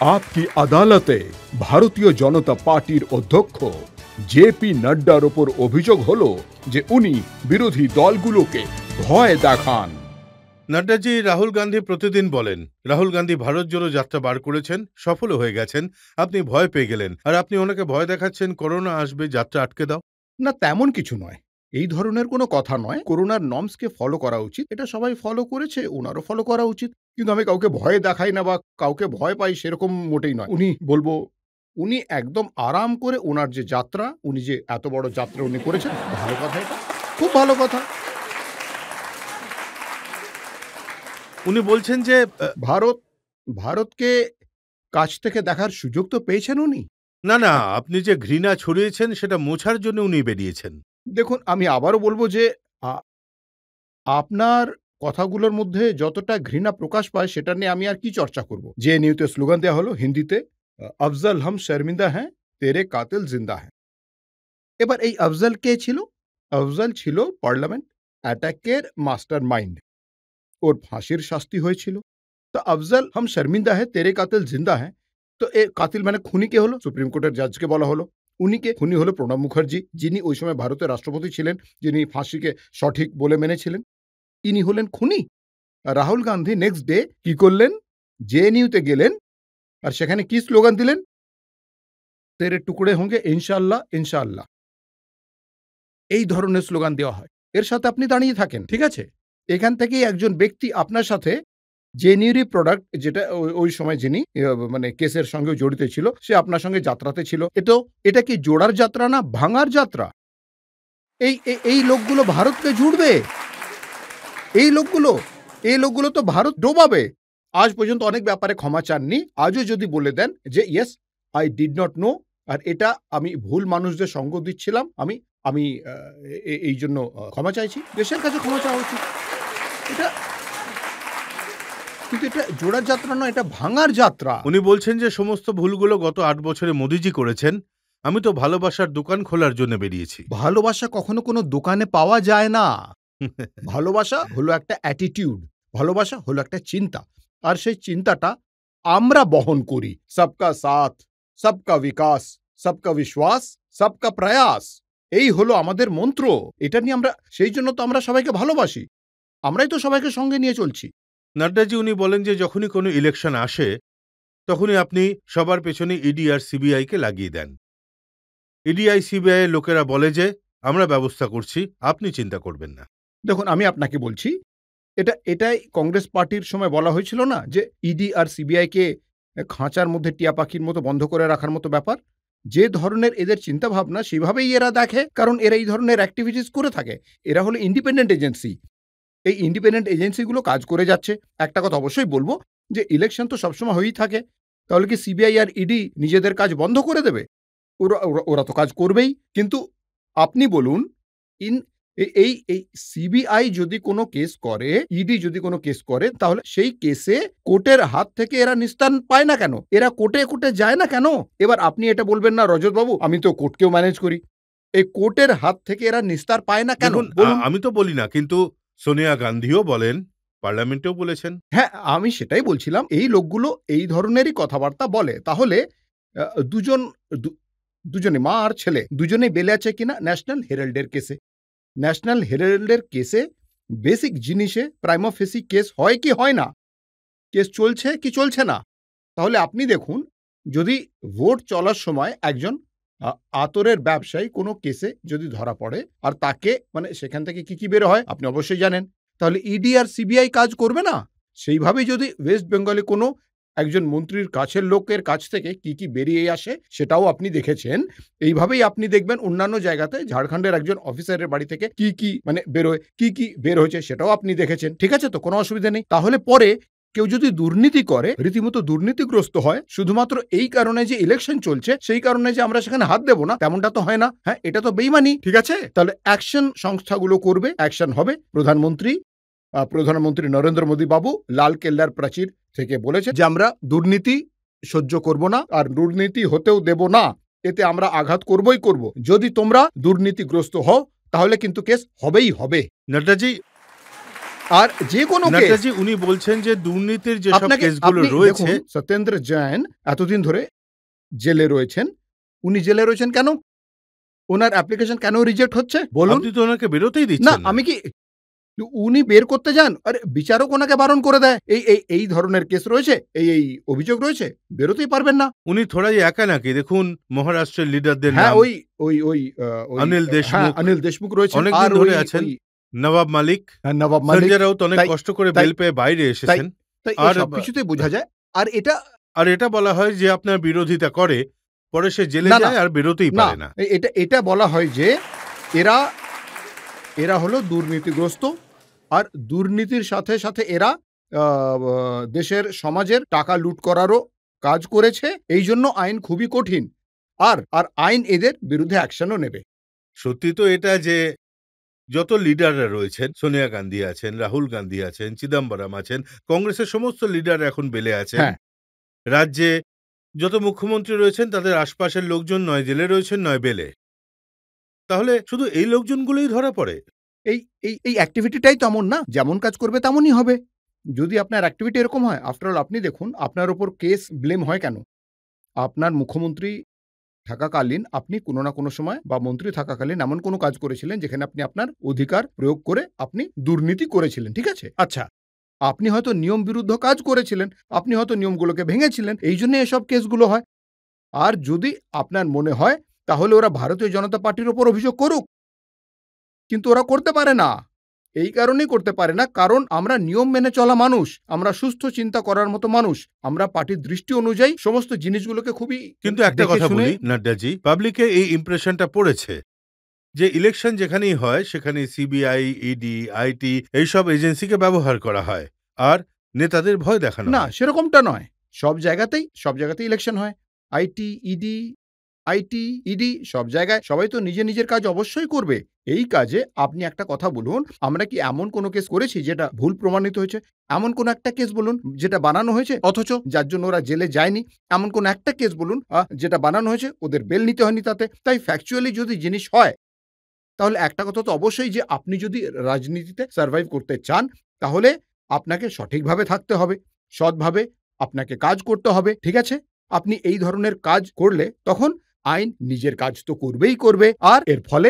আপকি আদালতে ভারতীয় জনতা পার্টির অধ্যক্ষ জেপি নাড্ডার ওপর অভিযোগ হলো যে উনি বিরোধী দলগুলোকে ভয় দেখান। নাড্ডাজি রাহুল গান্ধী প্রতিদিন বলেন রাহুল গান্ধী ভারত জোড়ো যাত্রা বার করেছেন, সফল হয়ে গেছেন, আপনি ভয় পেয়ে গেলেন, আর আপনি ওনাকে ভয় দেখাচ্ছেন করোনা আসবে, যাত্রা আটকে দাও। না, তেমন কিছু নয়, এই ধরনের কোনো কথা নয়। করোনার নর্মসকে ফলো করা উচিত, এটা সবাই ফলো করেছে, ওনারও ফলো করা উচিত। কিন্তু আমি কাউকে ভয় দেখাই না বা কাউকে ভয় পাই সেরকম মোটেই নয়। উনি একদম আরাম করে ওনার যে যাত্রা, উনি যে এত বড় যাত্রা উনি করেছেন, ভালো কথা, এটা খুব ভালো কথা। উনি বলছেন যে ভারতকে কাছ থেকে দেখার সুযোগ তো পেয়েছেন উনি। না, আপনি যে ঘৃণা ছড়িয়েছেন সেটা মোছার জন্য উনি বেরিয়েছেন। দেখুন, আমি আবারও বলবো যে আপনার কথাগুলোর মধ্যে যতটা ঘৃণা প্রকাশ পায় সেটা নিয়ে আমি আর কি চর্চা করব। জেএনইউতে স্লোগান দেওয়া হলো হিন্দিতে, আফজল হাম শর্মিন্দা হ্যাঁ, তেরে কাতিল জিন্দা হ্যাঁ। এবার এই আফজল কে ছিল? আফজল ছিল পার্লামেন্ট অ্যাটাকের মাস্টার মাইন্ড, ওর ফাঁসির শাস্তি হয়েছিল। তো আফজল হাম শর্মিন্দা হ্যাঁ, তেরে কাতিল জিন্দা হ্যাঁ। তো এ কাতিল মানে খুনি কে হলো? সুপ্রিম কোর্টের জাজকে বলা হলো। উনিকে খুনি হলো প্রণব মুখার্জি, যিনি ওই সময় ভারতের রাষ্ট্রপতি ছিলেন, যিনি ফাঁসিকে সঠিক বলে মেনেছিলেন, ইনি হলেন খুনি। রাহুল গান্ধী নেক্সট ডে কি করলেন? জেএনইউতে গেলেন, আর সেখানে কি স্লোগান দিলেন? তেরে টুকড়ে হোঙ্গে ইনশাআল্লাহ ইনশাআল্লাহ। এই ধরনের স্লোগান দেওয়া হয়, এর সাথে আপনি দাঁড়িয়ে থাকেন, ঠিক আছে? এখান থেকেই একজন ব্যক্তি আপনার সাথে জেএনইউরই প্রোডাক্ট, যেটা ওই সময় যিনি মানে কেসের সঙ্গে জড়িত ছিল, সে আপনার সঙ্গে যাত্রাতে ছিল। এটা কি জোড়ার যাত্রা না ভাঙার যাত্রা? এই লোকগুলো ভারতকে জুড়বে, এই লোকগুলো তো ভারত ডোবাবে। আজ পর্যন্ত অনেক ব্যাপারে ক্ষমা চাননি, আজও যদি বলে দেন যে yes I did not know, আর এটা আমি ভুল মানুষদের সঙ্গ দিচ্ছিলাম, আমি এই জন্য ক্ষমা চাইছি, দেশের কাছে ক্ষমা চাওয়া উচিত। কিন্তু এটা জোড়ার যাত্রা নয়, এটা ভাঙার যাত্রা। উনি বলছেন যে সমস্ত ভুলগুলো গত ৮ বছরে মোদিজি করেছেন, আমি তো ভালোবাসার দোকান খোলার জন্য বেরিয়েছি। ভালোবাসা কখনো কোনো দোকানে পাওয়া যায় না। ভালোবাসা হলো একটা অ্যাটিটিউড, ভালোবাসা হলো একটা চিন্তা, আর সেই চিন্তাটা আমরা বহন করি। সবকা সাথ, সবকা বিকাশ, সবকা বিশ্বাস, সবকা প্রয়াস, এই হলো আমাদের মন্ত্র। এটা নিয়ে সেই জন্য তো আমরা সবাইকে ভালোবাসি, আমরাই তো সবাইকে সঙ্গে নিয়ে চলছি। নাড্ডাজি উনি বলেন যে যখনই কোনো ইলেকশন আসে তখনই আপনি সবার পেছনে ইডি আর সিবিআই কে লাগিয়ে দেন। ইডিআই সিবিআই এর লোকেরা বলে যে আমরা ব্যবস্থা করছি, আপনি চিন্তা করবেন না। দেখুন, আমি আপনাকে বলছি, এটাই কংগ্রেস পার্টির সময় বলা হয়েছিল না, যে ইডি আর সিবিআই কে খাঁচার মধ্যে টিয়া পাখির মতো বন্ধ করে রাখার মতো ব্যাপার। যে ধরনের এদের চিন্তা ভাবনা, সেভাবেই এরা দেখে, কারণ এরা এই ধরনের অ্যাক্টিভিটিস করে থাকে। এরা হলো ইন্ডিপেন্ডেন্ট এজেন্সি, এই ইন্ডিপেন্ডেন্ট এজেন্সিগুলো কাজ করে যাচ্ছে। একটা কথা অবশ্যই বলবো, যে ইলেকশন তো সবসময় হয়েই থাকে, তাহলে কি সিবিআই আর ইডি নিজেদের কাজ বন্ধ করে দেবে? ওরা তো কাজ করবেই। কিন্তু আপনি বলুন, এই সিবিআই যদি কোনো কেস করে, ইডি যদি কোনো কেস করে, তাহলে সেই কেসে কোর্টের হাত থেকে এরা নিস্তার পায় না কেন? এরা কোর্টে যায় না কেন? এবার আপনি এটা বলবেন না, রজতবাবু আমি তো কোর্টকেও ম্যানেজ করি, এই কোর্টের হাত থেকে এরা নিস্তার পায় না কেন? আমি তো বলি না, কিন্তু সোনিয়া গান্ধীও বলেন, পার্লামেন্টেও বলেছেন। হ্যাঁ, আমি সেটাই বলছিলাম, এই লোকগুলো এই ধরনেরই কথাবার্তা বলে। তাহলে দুজনে, মা আর ছেলে, দুজনেই বেলে আছে কিনা ন্যাশনাল হেরাল্ডের কেসে। ন্যাশনাল হেরাল্ডের কেসে বেসিক জিনিসে প্রাইমা ফেসি কেস হয় কি হয় না, কেস চলছে কি চলছে না। তাহলে আপনি দেখুন, যদি ভোট চলার সময় একজন আতরের ব্যবসায়ী কোনো কেসে যদি ধরা পড়ে, আর তাকে মানে সেখান থেকে কি বের হয় আপনি অবশ্যই জানেন, তাহলে ইডি আর সিবিআই কাজ করবে না? সেইভাবেই যদি ওয়েস্ট বেঙ্গলে কোনো একজন মন্ত্রীর কাছের লোকের কাছ থেকে কি বেরিয়ে আসে, সেটাও আপনি দেখেছেন। এইভাবেই আপনি দেখবেন অন্যান্য জায়গাতে, ঝাড়খণ্ডের একজন অফিসারের বাড়ি থেকে কি মানে বেরোয়, কি বের হয়েছে, সেটাও আপনি দেখেছেন। ঠিক আছে, তো কোনো অসুবিধা নেই। তাহলে পরে কেউ যদি দুর্নীতি করে, রীতিমতো দুর্নীতিগ্রস্ত হয়, শুধুমাত্র এই কারণে যে ইলেকশন চলছে, সেই কারণে যে আমরা সেখানে হাত দেব না, তেমনটা তো হয় না। হ্যাঁ, এটা তো বেইমানি। ঠিক আছে, তাহলে অ্যাকশন সংস্থাগুলো করবে, অ্যাকশন হবে। প্রধানমন্ত্রী নরেন্দ্র মোদী বাবু লাল কেল্লার প্রাচীর থেকে বলেছে যে আমরা দুর্নীতি সহ্য করব না, আর দুর্নীতি হতেও দেব না, এতে আমরা আঘাত করবই করব। যদি তোমরা দুর্নীতিগ্রস্ত হও, তাহলে কিন্তু কেস হবেই হবে। নাড্ডাজি, আর যে কোনো কেস নাড্ডাজি উনি বলছেন যে দুর্নীতির যেসব আপনাকে কেসগুলো আপনি রয়েছে দেখুন সত্যেন্দ্র জৈন এতদিন ধরে জেলে রয়েছেন। উনি জেলে রয়েছেন কেন? ওনার অ্যাপ্লিকেশন কেন রিজেক্ট হচ্ছে বলুন? আপনি তো ওনাকে বেরোতেই না দিচ্ছেন না। আমি কি উনি বের করতে যান, আরে বিচারক ওনাকে বারণ করে দেয়। এই ধরনের কেস রয়েছে, এই অভিযোগ রয়েছে, বেরোতেই পারবেন না। উনি থোড়াই একা নাকি? দেখুন মহারাষ্ট্রের লিডারদের হ্যাঁ, নাম ওই ওই ওই আ ওই অনিল হ্যাঁ, দেশমুখ অনিল দেশমুখ রয়েছেন। অনেকদিন আর ধরে ওই আছেন। ওই নবাব মালিক, নবাব মালিক। সঞ্জয় রাউত অনেক তাই কষ্ট করে তাই বেল পেয়ে বাইরে তাই এসেছেন। তাই এই আর সবকিছুতেই বোঝা যায়। আর এটা আর এটা বলা হয় যে আপনার বিরোধিতা করে, পরে সে জেলে না, না, যায় আর বেরোতেই না, পারে না। এটা বলা হয় যে এরা এরা হলো দুর্নীতিগ্রস্ত। আর দুর্নীতির সাথে, সাথে এরা আ আ দেশের সমাজের টাকা লুট করারও কাজ করেছে। এইজন্য আইন খুবই কঠিন। আর আইন এদের বিরুদ্ধে অ্যাকশনও নেবে। সত্যি তো এটা যে যত লিডাররা রয়েছেন, সোনিয়া গান্ধী আছেন, রাহুল গান্ধী আছেন, চিদম্বরম আছেন, কংগ্রেসের সমস্ত লিডার এখন বেলে আছেন। হ্যাঁ, রাজ্যে যত মুখ্যমন্ত্রী রয়েছেন তাদের আশপাশের লোকজন নয় জেলে রয়েছেন নয় বেলে। তাহলে শুধু এই লোকজনগুলোই ধরা পড়ে? এই অ্যাক্টিভিটিটাই তেমন না। যেমন কাজ করবে তেমনই হবে। যদি আপনার অ্যাক্টিভিটি এরকম হয়, আফটার অল আপনি দেখুন আপনার উপর কেস ব্লেম হয় কেন? আপনার মুখ্যমন্ত্রী থাকাকালীন আপনি কোনো না কোনো সময় বা মন্ত্রী থাকাকালীন এমন কোনো কাজ করেছিলেন যেখানে আপনি আপনার অধিকার প্রয়োগ করে আপনি দুর্নীতি করেছিলেন। ঠিক আছে? আচ্ছা, আপনি হয়তো নিয়ম বিরুদ্ধ কাজ করেছিলেন, আপনি হয়তো নিয়মগুলোকে ভেঙেছিলেন। এইজন্য এসব কেসগুলো হয়। আর যদি আপনার মনে হয় তাহলে ওরা ভারতীয় জনতা পার্টির উপর অভিযোগ করুক। কিন্তু ওরা করতে পারে না। এই কারণেই করতে পারে না, কারণ আমরা নিয়ম মেনে চলা মানুষ। আমরা সুস্থ চিন্তা করার মতো মানুষ। আমরা পার্টির দৃষ্টি অনুযায়ী সমস্ত জিনিসগুলোকে খুবই কিন্তু একটা দেখে কথা শুনে বলি নাড্ডাজি, পাবলিকে এই ইমপ্রেশনটা পড়েছে যে ইলেকশন যেখানেই হয় সেখানে সিবিআই, ইডি, আইটি এইসব এজেন্সিকে ব্যবহার করা হয় আর নেতাদের ভয় দেখানো না, হয়। সেরকমটা নয়। সব জায়গাতেই ইলেকশন হয়। আইটি, ইডি সব জায়গায় সবাই তো নিজের কাজ অবশ্যই করবে। এই কাজে আপনি একটা কথা বলুন, আমরা কি এমন কোনো কেস করেছি যেটা ভুল প্রমাণিত হয়েছে? এমন কোনো একটা কেস বলুন যেটা বানানো হয়েছে অথচ যার জন্য ওরা জেলে যায়নি। এমন কোনো একটা কেস বলুন যেটা বানানো হয়েছে, ওদের বেল নিতে হয়নি তাতে। তাই ফ্যাকচুয়ালি যদি জিনিস হয় তাহলে একটা কথা তো অবশ্যই যে আপনি যদি রাজনীতিতে সারভাইভ করতে চান, তাহলে আপনাকে সঠিকভাবে থাকতে হবে। সৎভাবে আপনাকে কাজ করতে হবে। ঠিক আছে? আপনি এই ধরনের কাজ করলে তখন আইন নিজের কাজ তো করবেই করবে। আর এর ফলে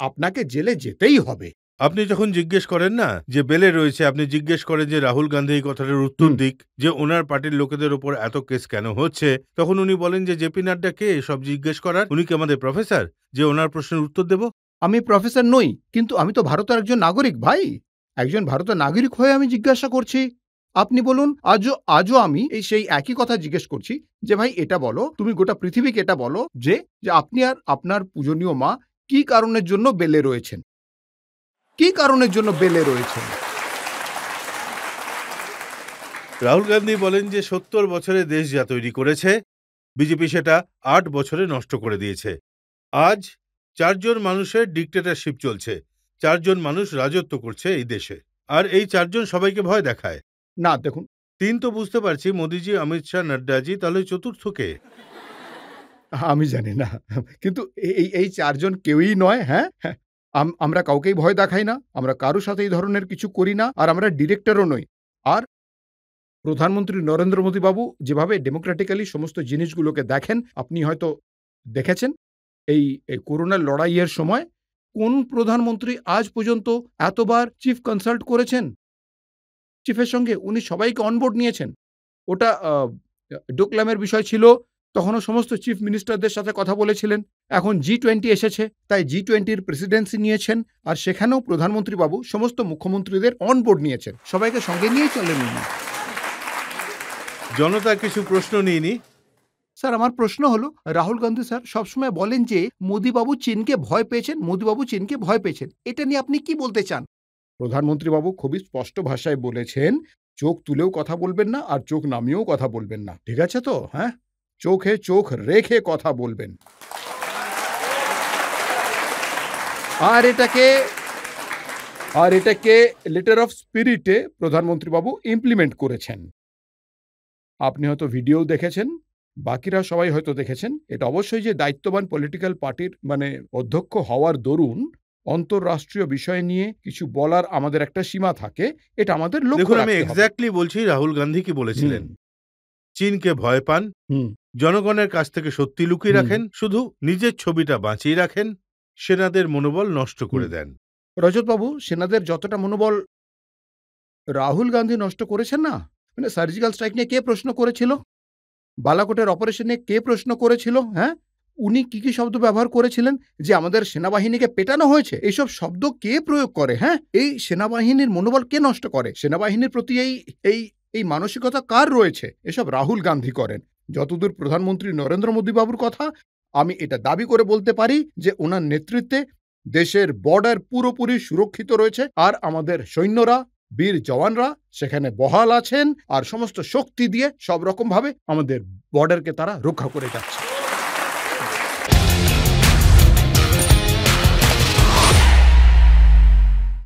আপনাকে জেলে যেতেই হবে। আপনি যখন জিজ্ঞেস করেন না যে বেলে রয়েছে, আপনি জিজ্ঞেস করেন যে রাহুল গান্ধী এই কথাটার উত্তর হুম। দিক যে ওনার পার্টির লোকেদের ওপর এত কেস কেন হচ্ছে, তখন উনি বলেন যে জেপি নাড্ডা কে সব জিজ্ঞেস করার? উনি কি আমাদের প্রফেসর যে ওনার প্রশ্নের উত্তর দেব? আমি প্রফেসর নই, কিন্তু আমি তো ভারতের একজন নাগরিক ভাই। একজন ভারতের নাগরিক হয়ে আমি জিজ্ঞাসা করছি। আপনি বলুন, আজও আমি সেই একই কথা জিজ্ঞেস করছি যে, "ভাই এটা বলো, তুমি গোটা পৃথিবীকে এটা বলো যে, আপনি আর আপনার পূজনীয় মা কি কারণের জন্য বেলে রয়েছেন? কি কারণের জন্য বেলে রয়েছেন?" রাহুল গান্ধী বলেন যে ৭০ বছরে দেশ যা তৈরি করেছে বিজেপি সেটা ৮ বছরে নষ্ট করে দিয়েছে। আজ ৪ জন মানুষের ডিক্টেটরশিপ চলছে। ৪ জন মানুষ রাজত্ব করছে এই দেশে। আর এই ৪ জন সবাইকে ভয় দেখায়। না দেখুন, ৩ তো বুঝতে পারছি মোদিজি, অমিত শাহ, নাড্ডাজি, তাহলে চতুর্থ কে? আমি জানি না। কিন্তু এই ৪ জন কেউই নয়, হ্যাঁ? হ্যাঁ, আমরা কাউকেই ভয় দেখাই না। আমরা কারো সাথে এই ধরনের কিছু করি না। আর আমরা ডিরেক্টরও নই। আর প্রধানমন্ত্রী নরেন্দ্র মোদী বাবু যেভাবে ডেমোক্রেটিক্যালি সমস্ত জিনিসগুলোকে দেখেন, আপনি হয়তো দেখেছেন। এই করোনার লড়াইয়ের সময় কোন প্রধানমন্ত্রী আজ পর্যন্ত এতবার চিফ কনসাল্ট করেছেন? চিফের সঙ্গে উনি সবাইকে অন বোর্ড নিয়েছেন। ওটা ডোকলামের বিষয় ছিল, তখনও সমস্ত চিফ মিনিস্টারদের সাথে কথা বলেছিলেন। এখন G20 এসেছে, তাই G20 র প্রেসিডেন্সি নিয়েছেন। আর সেখানেও প্রধানমন্ত্রী বাবু সমস্ত মুখ্যমন্ত্রীদের অন বোর্ড নিয়েছেন। সবাইকে সঙ্গে নিয়েই চলেন উনি। জনতা কিছু প্রশ্ন নিইনি। স্যার, আমার প্রশ্ন হলো, রাহুল গান্ধী স্যার সবসময় বলেন যে মোদিবাবু চীনকে ভয় পেয়েছেন, মোদিবাবু চীনকে ভয় পেয়েছেন। এটা নিয়ে আপনি কি বলতে চান? প্রধানমন্ত্রী বাবু খুবই স্পষ্ট ভাষায় বলেছেন, চোখ তুলেও কথা বলবেন না আর চোখ নামিয়েও কথা বলবেন না। ঠিক আছে তো? হ্যাঁ? চোখে চোখ রেখে কথা বলবেন। আর এটাকে লেটার অফ স্পিরিটে প্রধানমন্ত্রী বাবু ইমপ্লিমেন্ট করেছেন। আপনি হয়তো ভিডিও দেখেছেন, বাকিরা সবাই হয়তো দেখেছেন। এটা অবশ্যই যে দায়িত্ববান পলিটিক্যাল পার্টির অধ্যক্ষ হওয়ার দরুন অন্তররাষ্ট্রীয় বিষয় নিয়ে কিছু বলার আমাদের একটা সীমা থাকে, এটা আমাদের লক্ষ্য দেখুন, আমি রাখতে হবে। এক্স্যাক্টলি বলছি রাহুল গান্ধী কি বলেছিলেন। হুম, চীনকে ভয় পান, হুম, জনগণের কাছ থেকে সত্যি লুকিয়ে হুম, রাখেন, শুধু নিজের ছবিটা বাঁচিয়ে রাখেন, সেনাদের মনোবল নষ্ট করে হুম। দেন। রজতবাবু, সেনাদের যতটা মনোবল রাহুল গান্ধী নষ্ট করেছেন না, মানে সার্জিক্যাল স্ট্রাইক নিয়ে কে প্রশ্ন করেছিল? বালাকোটের অপারেশন নিয়ে কে প্রশ্ন করেছিল? হ্যাঁ? উনি কি শব্দ ব্যবহার করেছিলেন? যে আমাদের সেনাবাহিনীকে পেটানো হয়েছে। এইসব শব্দ কে প্রয়োগ করে, হ্যাঁ? এই সেনাবাহিনীর মনোবল কে নষ্ট করে? সেনাবাহিনীর প্রতি এই এই মানসিকতা কার রয়েছে? এসব রাহুল গান্ধী করেন। যতদূর প্রধানমন্ত্রী নরেন্দ্র মোদী বাবুর কথা, আমি এটা দাবি করে বলতে পারি যে উনার নেতৃত্বে দেশের বর্ডার পুরোপুরি সুরক্ষিত রয়েছে, আর আমাদের সৈন্যরা, বীর জওয়ানরা সেখানে বহাল আছেন, আর সমস্ত শক্তি দিয়ে সব রকমভাবে আমাদের বর্ডারকে তারা রক্ষা করে যাচ্ছে।